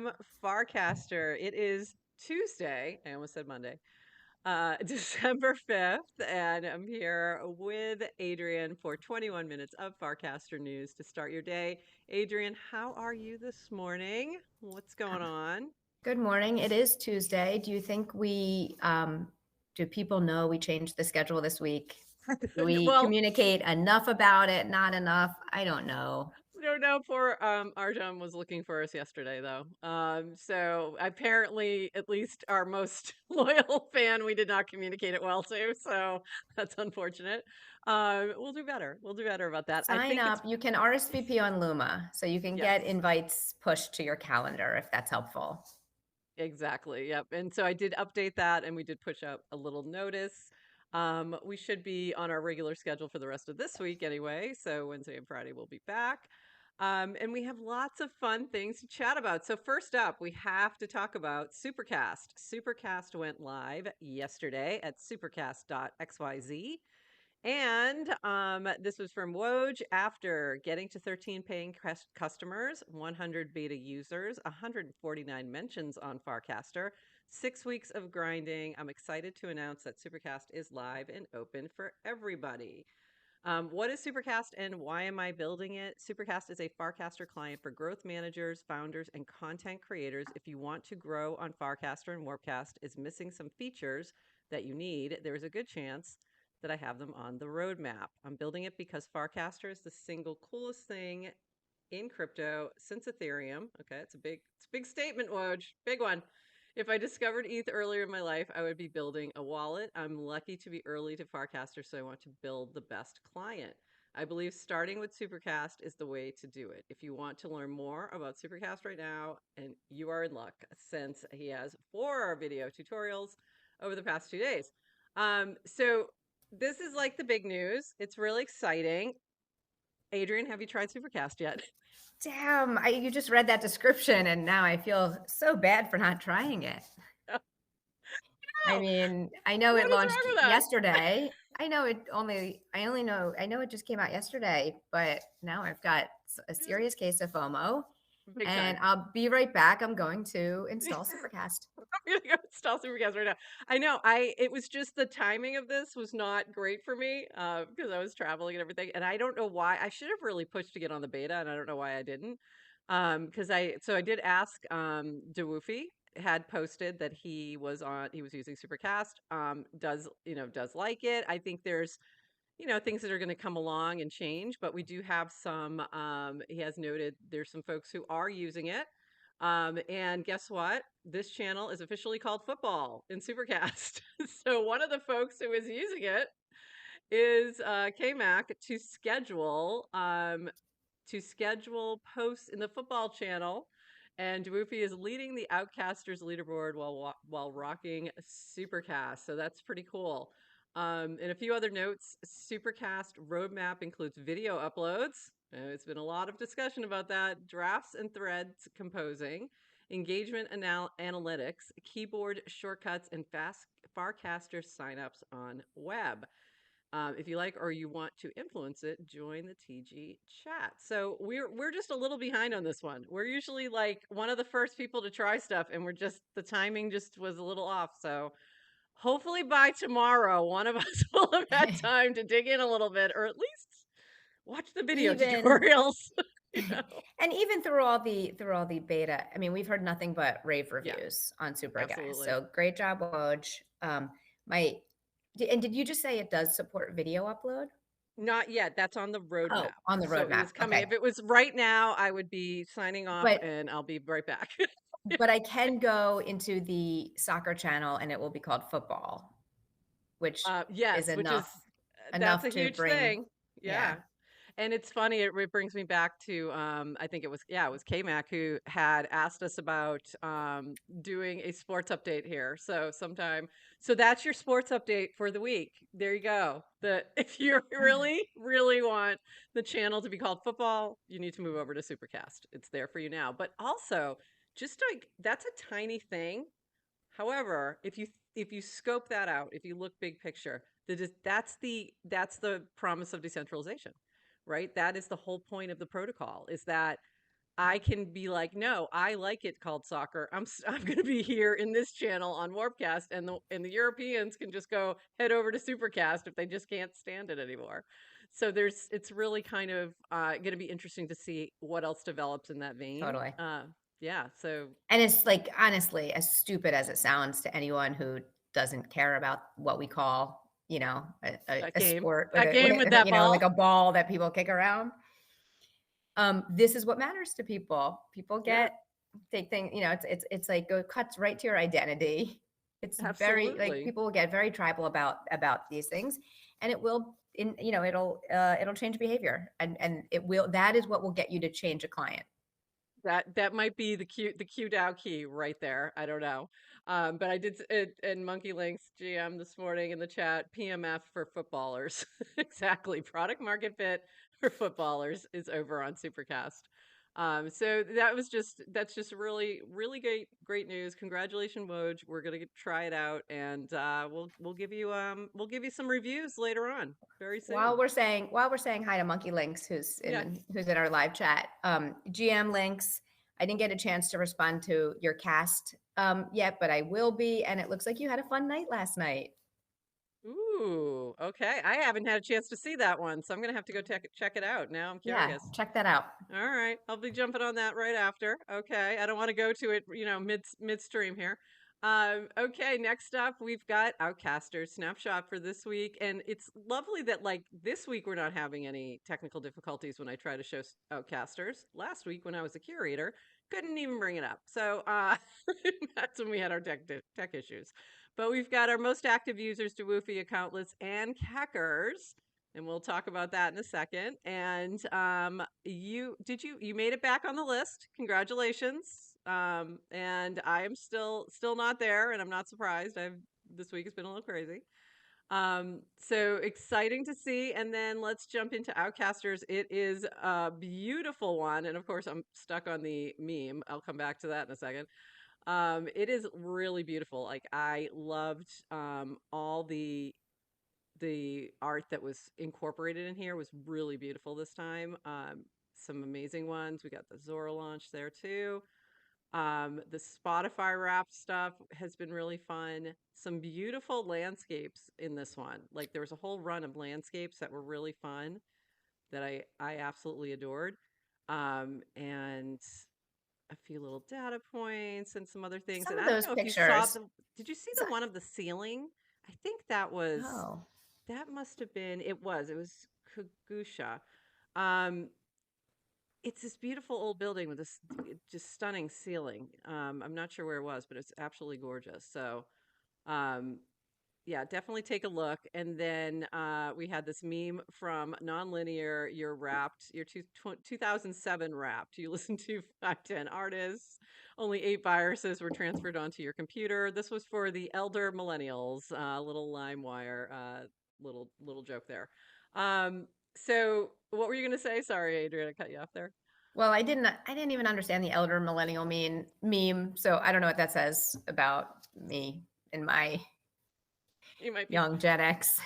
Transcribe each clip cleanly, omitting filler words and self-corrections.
GM Farcaster. It is Tuesday. I almost said Monday. December 5th, and I'm here with Adrian for 21 minutes of Farcaster news to start your day. Adrian, how are you this morning? What's going on? Good morning. It is Tuesday. Do you think do people know we changed the schedule this week? Do we Well, communicate enough about it? Not enough? I don't know. I don't know. Poor Arjun was looking for us yesterday, though. So apparently, at least our most loyal fan, we did not communicate it well to. So that's unfortunate. We'll do better. We'll do better about that. I Sign think it's up. You can RSVP on Luma, so you can get yes, invites pushed to your calendar if that's helpful. exactly. Yep. And so I did update that, and we did push out a little notice. We should be on our regular schedule for the rest of this week anyway. So Wednesday and Friday we'll be back. And we have lots of fun things to chat about. So first up, we have to talk about Supercast. Supercast went live yesterday at supercast.xyz. And this was from Woj after getting to 13 paying customers, 100 beta users, 149 mentions on Farcaster, 6 weeks of grinding. I'm excited to announce that Supercast is live and open for everybody. What is Supercast and why am I building it? Supercast is a Farcaster client for growth managers, founders, and content creators. If you want to grow on Farcaster and Warpcast is missing some features that you need, there's a good chance that I have them on the roadmap. I'm building it because Farcaster is the single coolest thing in crypto since Ethereum. Okay, it's a big statement, Woj. Big one. If I discovered ETH earlier in my life, I would be building a wallet. I'm lucky to be early to Farcaster, so I want to build the best client. I believe starting with Supercast is the way to do it. If you want to learn more about Supercast right now, and you are in luck since he has 4 video tutorials over the past 2 days. So this is like the big news. It's really exciting. Adrian, have you tried Supercast yet? Damn, you just read that description and now I feel so bad for not trying it. I No. mean, I know it What is launched wrong with that? yesterday. I know it just came out yesterday, but now I've got a serious case of FOMO Big and time. I'll be right back. I'm going to install Supercast. I'm gonna go install Supercast right now. I know. It was just the timing of this was not great for me because I was traveling and everything, and I don't know why. I should have really pushed to get on the beta, and I don't know why I didn't. Because I did ask DeWoofy had posted that he was using Supercast. Does like it. I think there's things that are going to come along and change, but we do have some. He has noted there's some folks who are using it. And guess what? This channel is officially called Football in Supercast. So one of the folks who is using it is KMac to schedule posts in the football channel. And Dwoofy is leading the Outcasters leaderboard while rocking Supercast. So that's pretty cool. And a few other notes. Supercast roadmap includes video uploads. It's been a lot of discussion about that. Drafts and threads composing, engagement analytics, keyboard shortcuts, and fast Farcaster signups on web. If you like or you want to influence it, join the TG chat. So we're just a little behind on this one. We're usually like one of the first people to try stuff, and the timing just was a little off. So hopefully by tomorrow, one of us will have had time to dig in a little bit, or at least watch the video Even tutorials. you know? and even through all the beta, I mean, we've heard nothing but rave Yeah, reviews on Super Guys. absolutely. So great job, Woj. My and did you just say it does support video upload? Not yet. That's on the Oh, roadmap. on the So it roadmap. is coming. Okay. If it was right now, I would be signing off But and I'll be right back. but I can go into the soccer channel and it will be called football, which is Yes, which is that's enough a to huge bring, thing. yeah. Yeah. And it's funny, it brings me back to I think it was K-Mac who had asked us about doing a sports update here. So that's your sports update for the week. There you go. If you really, really want the channel to be called football, you need to move over to Supercast. It's there for you now. But also, just like that's a tiny thing. However, if you scope that out, if you look big picture, that's the promise of decentralization, right? That is the whole point of the protocol, is that I can be like, "No, I like it called soccer. I'm gonna be here in this channel on Warpcast," and the Europeans can just go head over to Supercast if they just can't stand it anymore. So it's really kind of gonna be interesting to see what else develops in that vein. Totally. Yeah, so And it's like, honestly, as stupid as it sounds to anyone who doesn't care about what we call, a sport that game with that like ball. a ball that people kick around. This is what matters to people. People Yeah, get take things, it's like it cuts right to your identity. It's very like absolutely. people will get very tribal about these things, and it will it'll change behavior, and it will that is what will get you to change a client. That might be the Q Dow key right there. I don't know. But I did it in Monkey Links GM this morning in the chat, PMF for footballers. Exactly. Product market fit for footballers is over on Supercast. So that's just really, really great news. Congratulations, Woj. We're gonna try it out and we'll give you some reviews later on very soon. While we're saying hi to Monkey Links, Yeah. who's in our live chat, GM Links. I didn't get a chance to respond to your cast yet, but I will be. And it looks like you had a fun night last night. Ooh, okay. I haven't had a chance to see that one, so I'm gonna have to go check it out. Now I'm Yeah, curious. check that out. All right, I'll be jumping on that right after. Okay, I don't want to go to it, midstream here. Okay, next up we've got Outcaster snapshot for this week, and it's lovely that like this week we're not having any technical difficulties when I try to show Outcasters. Last week when I was a curator, couldn't even bring it up. So that's when we had our tech issues. But we've got our most active users, Dwoofy, accountless, and Cackers, and we'll talk about that in a second. And you made it back on the list. Congratulations. And I am still not there, and I'm not surprised. I've This week has been a little crazy. So exciting to see. And then let's jump into Outcasters. It is a beautiful one, and of course I'm stuck on the meme. I'll come back to that in a second. It is really beautiful. Like I loved all the art that was incorporated in here was really beautiful this time. Some amazing ones. We got the Zora launch there too. The Spotify wrap stuff has been really fun. Some beautiful landscapes in this one. Like there was a whole run of landscapes that were really fun that I absolutely adored. And a few little data points and some other things. Some And of I don't those know if you saw pictures. did you see so- the one of the ceiling? I think Oh, that must have been it was Kagusha. Um, it's this beautiful old building with this just stunning ceiling. I'm not sure where it was, but it's absolutely gorgeous. So, um, yeah, definitely take a look. And then we had this meme from Nonlinear, your 2007 Wrapped. You listen to 510 artists, only 8 viruses were transferred onto your computer. This was for the elder millennials, little LimeWire, little joke there. So what were you going to say? Sorry, Adrian, I cut you off there. well, I didn't even understand the elder millennial meme. So I don't know what that says about me in my You might be, young Gen X.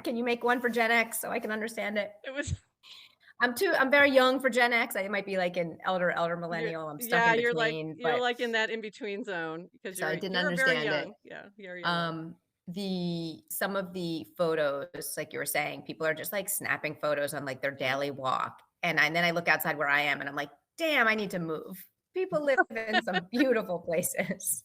Can you make one for Gen X so I can understand it? it was I'm very young for Gen X. I might be like an elder millennial. I'm stuck yeah, in between, you're but like in that in between zone because so I didn't you're a very understand it. young. Yeah, you're young. Um, the some of the photos, like you were saying, people are just like snapping photos on like their daily walk. And then I look outside where I am and I'm like, damn, I need to move. People live in some beautiful places.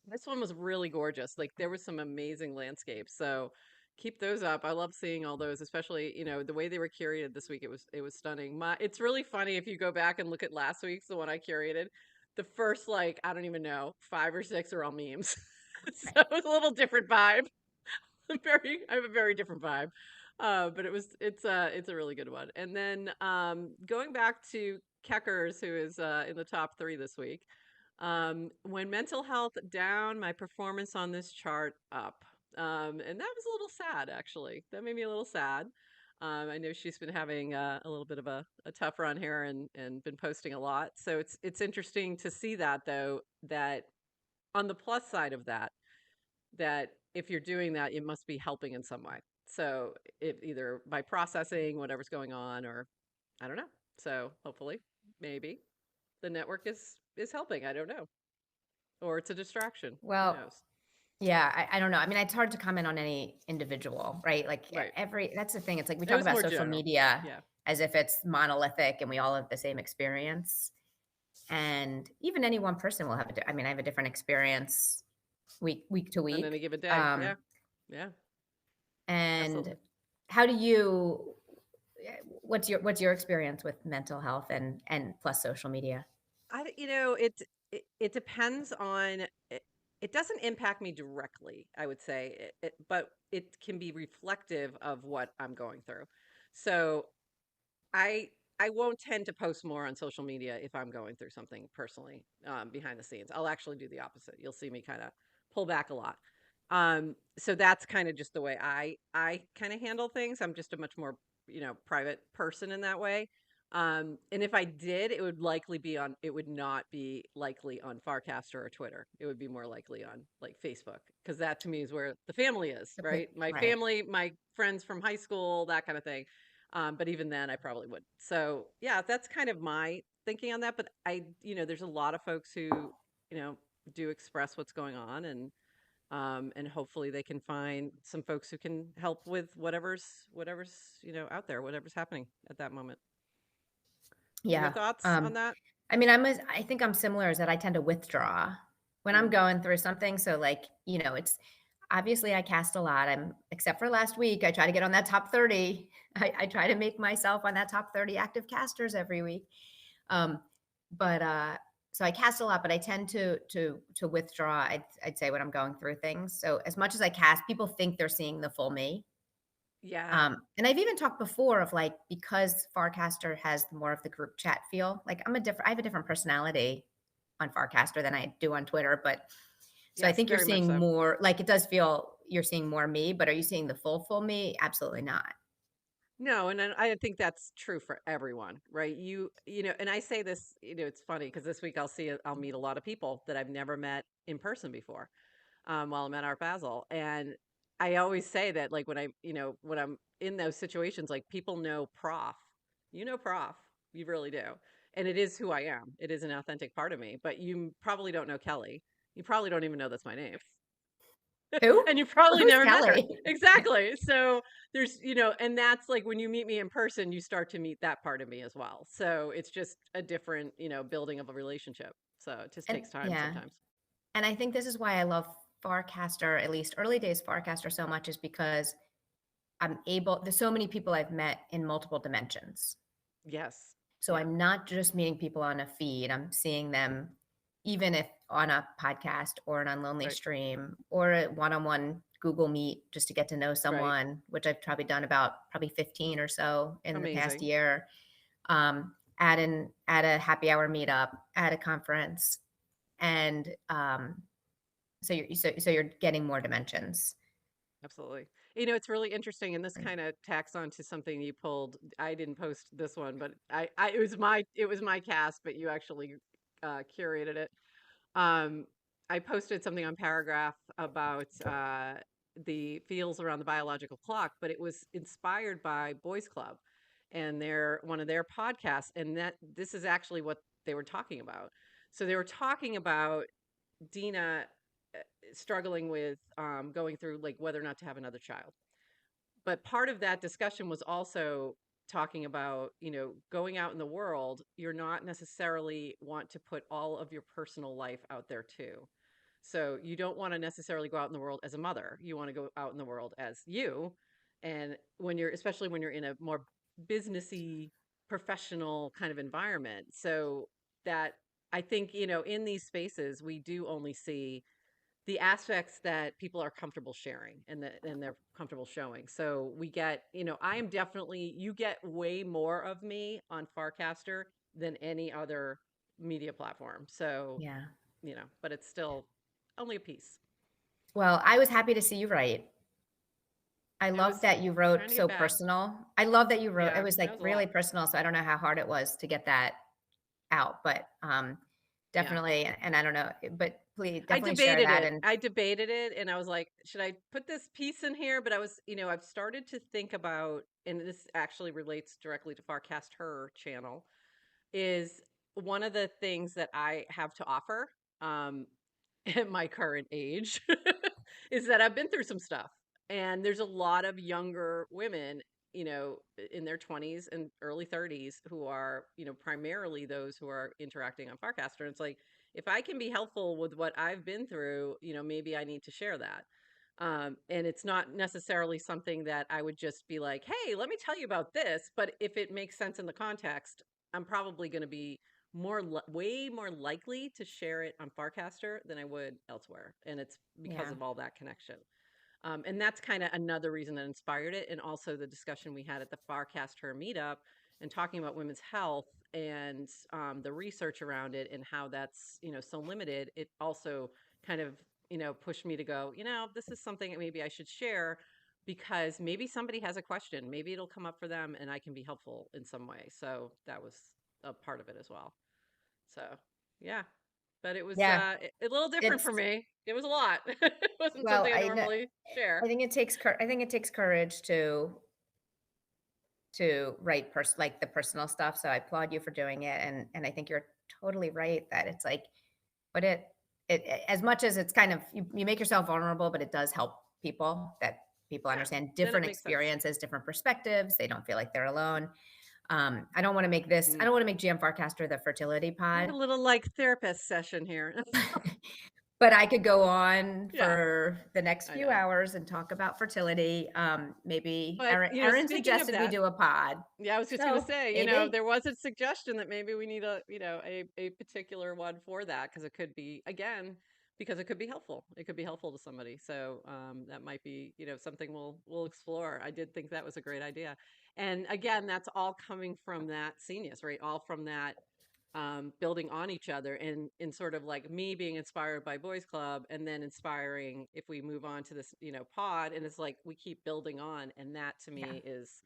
This one was really gorgeous. Like there was some amazing landscapes. So keep those up. I love seeing all those, especially, the way they were curated this week. It was stunning. It's really funny if you go back and look at last week's, the one I curated. The first like, I don't even know, 5 or 6 are all memes. So it was a little different vibe. I have a very different vibe. But it's a really good one. And then going back to Keckers, who is in the top 3 this week. When mental health down, my performance on this chart up. And that was a little sad, actually. That made me a little sad. I know she's been having a little bit of a tough run here and been posting a lot. So it's interesting to see that though, that on the plus side of that, that if you're doing that, it must be helping in some way. So it either by processing whatever's going on, or I don't know. So hopefully, maybe the network is helping. I don't know, or it's a distraction. Who Well, knows? yeah, I don't know. I mean, it's hard to comment on any individual, right? Like Right. every that's the thing. It's like we It talk was about more social general. media Yeah. as if it's monolithic and we all have the same experience. And even any one person will have I mean, I have a different experience week to On any week. given day. Yeah. Um, Yeah. and Absolutely. how do you what's your experience with mental health and plus social media? It depends on it. It doesn't impact me directly, I would say, but it can be reflective of what I'm going through. So I I won't tend to post more on social media if I'm going through something personally, behind the scenes. I'll actually do the opposite. You'll see me kind of pull back a lot. So that's kind of just the way I kind of handle things. I'm just a much more, private person in that way. And if I did, it would not be likely on Farcaster or Twitter. It would be more likely on like Facebook, because that to me is where the family is, right? My Right. family, my friends from high school, that kind of thing. But even then, I probably would. So yeah, that's kind of my thinking on that. But there's a lot of folks who, you know, do express what's going on, and hopefully they can find some folks who can help with whatever's out there, whatever's happening at that moment. Your Yeah. thoughts on Um, that? I mean, I think I'm similar is that I tend to withdraw when I'm Mm. going through something. So like, it's obviously I cast a lot. Except for last week, I try to get on that top 30. I try to make myself on that top 30 active casters every week. Um, but so I cast a lot, but I tend to withdraw, I'd say when I'm going through things. So as much as I cast, people think they're seeing the full me. Yeah. And I've even talked before of like, because Farcaster has more of the group chat feel, like I have a different personality on Farcaster than I do on Twitter. But so I Yes, think you're very much seeing so. more, like it does feel you're seeing more me, but are you seeing the full me? Absolutely not. No, and then I think that's true for everyone, right? And I say this, it's funny because this week I'll meet a lot of people that I've never met in person before, while I'm at Art Basel. And I always say that, like, when I'm in those situations, like, people know Prof. You know Prof. You really do. And it is who I am. It is an authentic part of me, but you probably don't know Kelly. You probably don't even know that's my name. Who? And you probably Who's never met her. Kelly? Exactly. So and that's like when you meet me in person, you start to meet that part of me as well. So it's just a different, building of a relationship. So it just And takes time yeah. sometimes. And I think this is why I love Farcaster, at least early days Farcaster so much, is because there's so many people I've met in multiple dimensions. Yes. So Yeah. I'm not just meeting people on a feed, I'm seeing them even if on a podcast or an Unlonely Right. Stream or a one-on-one Google Meet just to get to know Right. someone, which I've probably done about probably 15 or so in the past Amazing. year. At a happy hour meetup, at a conference, and so you're getting more dimensions. Absolutely. It's really interesting, and this kind of tacks on to something you pulled. I didn't post this one, but it was my cast, but you actually curated it. Um, I posted something on Paragraph about the feels around the biological clock, but it was inspired by Boys Club and their one of their podcasts, and that this is actually what they were talking about. So they were talking about Dina struggling with going through like whether or not to have another child. But part of that discussion was also talking about, going out in the world, you're not necessarily want to put all of your personal life out there too. So you don't want to necessarily go out in the world as a mother. You want to go out in the world as you. And especially when you're in a more businessy, professional kind of environment. So that I think, in these spaces, we do only see the aspects that people are comfortable sharing and they're comfortable showing. So we get, I am definitely you get way more of me on Farcaster than any other media platform. So, Yeah. but it's still only a piece. Well, I was happy to see you write. I I love was that you trying wrote to get so back. personal. I love that you wrote it Yeah, was, that like, was a really lot. personal, so I don't know how hard it was to get that out, but, Yeah. definitely and I don't know, but please I definitely share debated that. it. And I debated it and I was like, should I put this piece in here? But I was, I've started to think about, and this actually relates directly to Farcast Her channel, is one of the things that I have to offer um, at my current age is that I've been through some stuff. And there's a lot of younger women, in their 20s and early 30s who are, primarily those who are interacting on Farcaster. And it's like, if I can be helpful with what I've been through, maybe I need to share that. And it's not necessarily something that I would just be like, hey, let me tell you about this. But if it makes sense in the context, I'm probably going to be way more likely to share it on Farcaster than I would elsewhere. And it's because yeah, of all that connection. And that's kind of another reason that inspired it. And also the discussion we had at the Farcast Her meetup and talking about women's health and the research around it and how that's, so limited. It also kind of, pushed me to go, this is something that maybe I should share because maybe somebody has a question. Maybe it'll come up for them and I can be helpful in some way. So that was a part of it as well. So, yeah. But it was yeah. a little different for It's me. It was a lot. It wasn't well, something I I know. normally share. I think it takes courage to write like the personal stuff. So I applaud you for doing it, and I think you're totally right that it's like, but as much as it's kind of you make yourself vulnerable, but it does help people that people Yeah. understand Then it different makes sense. experiences, different perspectives. They don't feel like they're alone. I don't want to make I Mm. don't want to make GM Farcaster the fertility Have pod. a little like therapist session here. But I could go on Yeah, for the next I few know. hours and talk about fertility. Maybe But, Erin speaking of suggested we that, do a pod. yeah, I was just gonna So say, maybe. there was a suggestion that maybe we need a particular one for that because it could be again because it could be helpful. It could be helpful to somebody. So that might be something we'll explore. I did think that was a great idea, and again, that's all coming from that genius, right? All from that building on each other and in sort of like me being inspired by Boys Club and then inspiring if we move on to this, pod. And it's like we keep building on. And that to Yeah. me is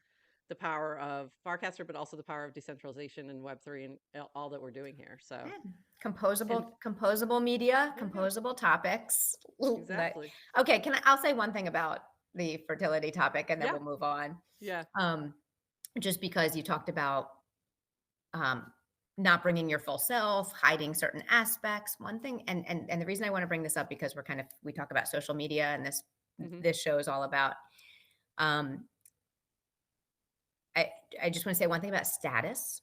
the power of Farcaster, but also the power of decentralization and Web3 and all that we're doing here. So, Yeah. and Composable media, yeah, composable topics. exactly. Okay, I'll say one thing about the fertility topic and then Yeah. we'll move on. Yeah. Um, just because you talked about um, not bringing your full self, hiding certain aspects. One thing, and the reason I want to bring this up because we talk about social media, and Hmm. this show is all about. Um, I I just want to say one thing about status.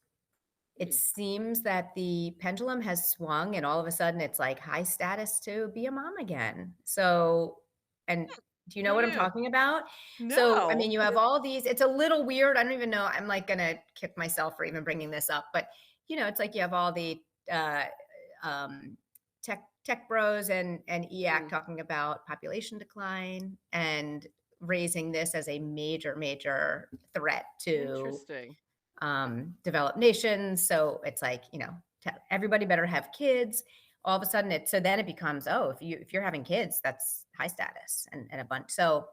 It Hmm. seems that the pendulum has swung, and all of a sudden, it's like high status to be a mom again. So, and do you know Who what I'm knew? talking about? So, I mean, No. you have all these. It's a little weird. I don't even know. I'm like gonna kick myself for even bringing this up, but it's like you have all the uh, tech bros and EAC Mm, talking about population decline and raising this as a major threat to interesting. developed nations. So it's like, everybody better have kids. All of a sudden so then it becomes, oh, if you're having kids, that's high status and a bunch. So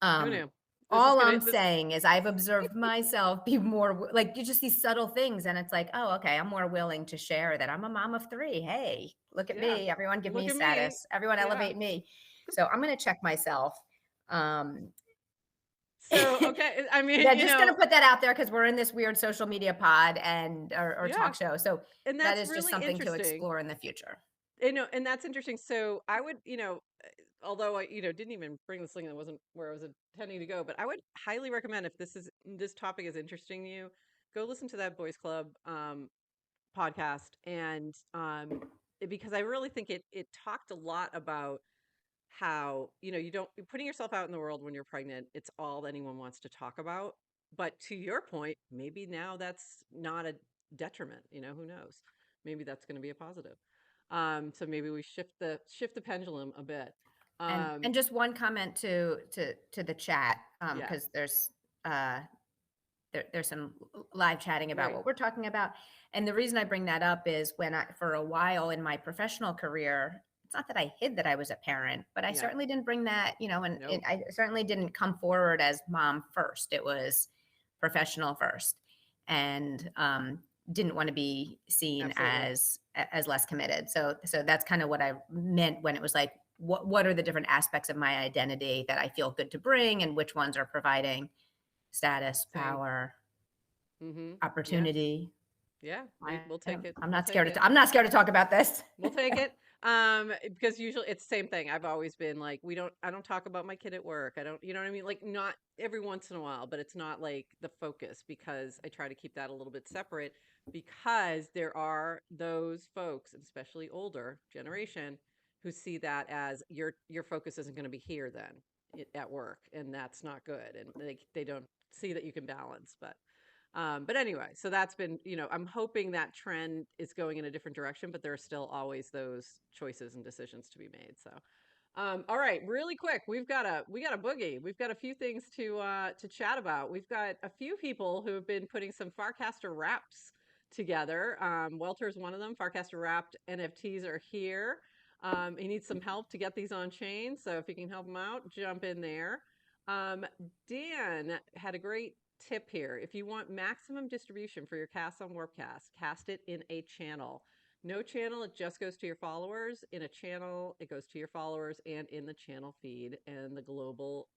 Who um knew? This is all gonna I'm this. saying is I've observed myself be more like you just these subtle things and it's like, oh, okay, I'm more willing to share that I'm a mom of three. Hey, look at Yeah. me. Everyone give Look me at me. status. Everyone Yeah. elevate me. So I'm going to check myself. Um, So okay, I mean, Yeah, just gonna put that out there because we're in this weird social media pod and or yeah, talk show. So and that that's is just really something to interesting. explore in the future. And that's interesting. So I would, although I, didn't even bring this thing that wasn't where I was intending to go, but I would highly recommend if this topic is interesting to you, go listen to that Boys Club podcast and because I really think it talked a lot about how you don't you're putting yourself out in the world when you're pregnant, it's all anyone wants to talk about, but to your point, maybe now that's not a detriment, who knows, maybe that's going to be a positive. So maybe we shift the pendulum a bit. And just one comment to the chat, Yeah. because uh there's some live chatting about Great. what we're talking about. And the reason I bring that up is when for a while in my professional career, it's not that I hid that I was a parent, but I Yeah. certainly didn't bring that, and Nope. I certainly didn't come forward as mom first. It was professional first. And didn't want to be seen Absolutely. as less committed. So that's kind of what I meant when it was like, what are the different aspects of my identity that I feel good to bring, and which ones are providing status, Same. power, Yes. opportunity. Yeah, I we'll take don't, it. I'm We'll not take scared it. I'm not scared to talk about this. We'll take it. Because usually it's the same thing. I've always been like, I don't talk about my kid at work. I don't, you know what I mean? Like, not every once in a while, but it's not like the focus, because I try to keep that a little bit separate, because there are those folks, especially older generation, who see that as your focus isn't going to be here then at work, and that's not good. And they don't see that you can balance, but anyway, so that's been, I'm hoping that trend is going in a different direction, but there are still always those choices and decisions to be made. So, all right, really quick, we got a boogie. We've got a few things to chat about. We've got a few people who have been putting some Farcaster wraps together. Welter's one of them. Farcaster wrapped NFTs are here. He needs some help to get these on chain, so if you can help him out, jump in there. Um, Dan had a great tip here. If you want maximum distribution for your cast on Warpcast, cast it in a channel. No channel, it just goes to your followers. In a channel, it goes to your followers and in the channel feed and the global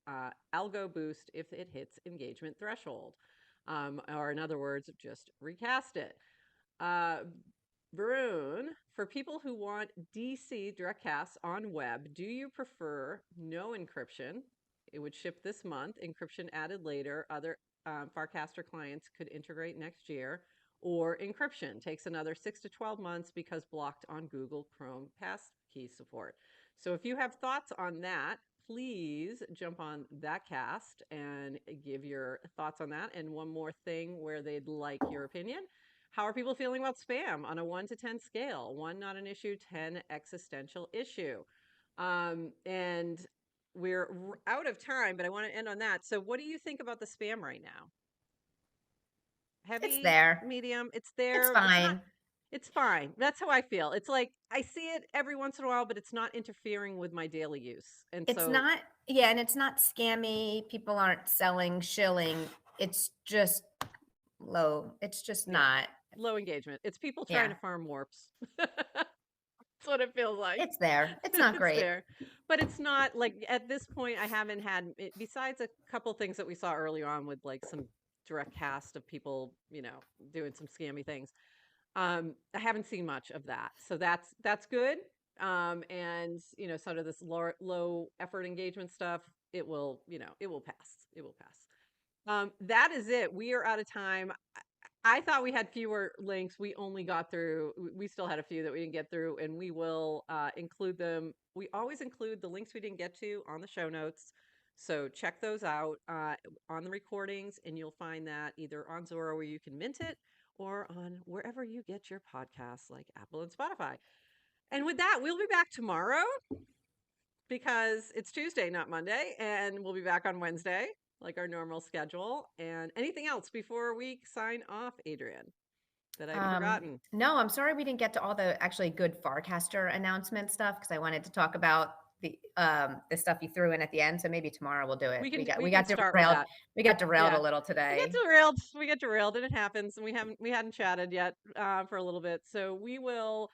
algo boost if it hits engagement threshold. Or in other words, just recast it. Uh, Varun, for people who want DC direct casts on web, do you prefer no encryption? It would ship this month, encryption added later. Other Farcaster clients could integrate next year. Or encryption takes another 6 to 12 months because blocked on Google Chrome passkey support. So if you have thoughts on that, please jump on that cast and give your thoughts on that. And one more thing where they'd like your opinion. How are people feeling about spam on a 1 to 10 scale? 1 not an issue, 10 existential issue. And we're out of time, but I want to end on that. So what do you think about the spam right now? It's Heavy, there. medium, it's It's there. It's not, fine. it's fine. That's how I feel. It's like I see it every once in a while, but it's not interfering with my daily use. And It's so, not, yeah, and it's not scammy. People aren't selling, shilling. It's just low. It's just yeah, not. low engagement. It's people trying Yeah, to farm warps. That's what it feels like. it's there. It's not It's great. there. But it's not like at this point, I haven't had it, besides a couple things that we saw early on with like some direct cast of people, doing some scammy things. I haven't seen much of that. So that's good. And sort of this low effort engagement stuff, it will pass. It will pass. That is it. We are out of time. I thought we had fewer links. We only got through, we still had a few that we didn't get through, and we will include them. We always include the links we didn't get to on the show notes. So check those out on the recordings, and you'll find that either on Zora where you can mint it or on wherever you get your podcasts like Apple and Spotify. And with that, we'll be back tomorrow because it's Tuesday, not Monday, and we'll be back on Wednesday, like our normal schedule. And anything else before we sign off, Adrian, that I've forgotten? No, I'm sorry we didn't get to all the actually good Farcaster announcement stuff because I wanted to talk about the stuff you threw in at the end. So maybe tomorrow we'll do it. We can We we can got start with derailed. that. We got derailed a Yeah. little We get today. derailed. We get derailed, and it happens. And we hadn't chatted yet for a little bit, so we will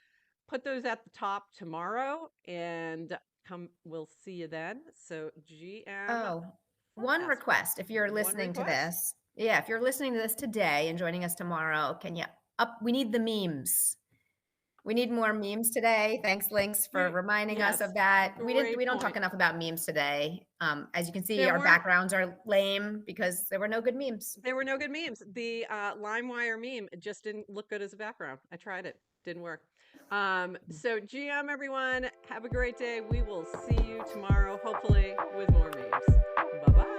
put those at the top tomorrow, and come. We'll see you then. So GM Oh, one Farcaster, request. If you're one listening to request. this, yeah, if you're listening to this today and joining us tomorrow, can you we need the memes. We need more memes today. Thanks, Links, for reminding us Yes, of that. We great don't talk point. enough about memes today. As you can see, There our weren't backgrounds are lame because there were no good memes. There were no good memes. The LimeWire meme just didn't look good as a background. I tried it, didn't work. So GM everyone, have a great day. We will see you tomorrow, hopefully with more memes. Bye bye.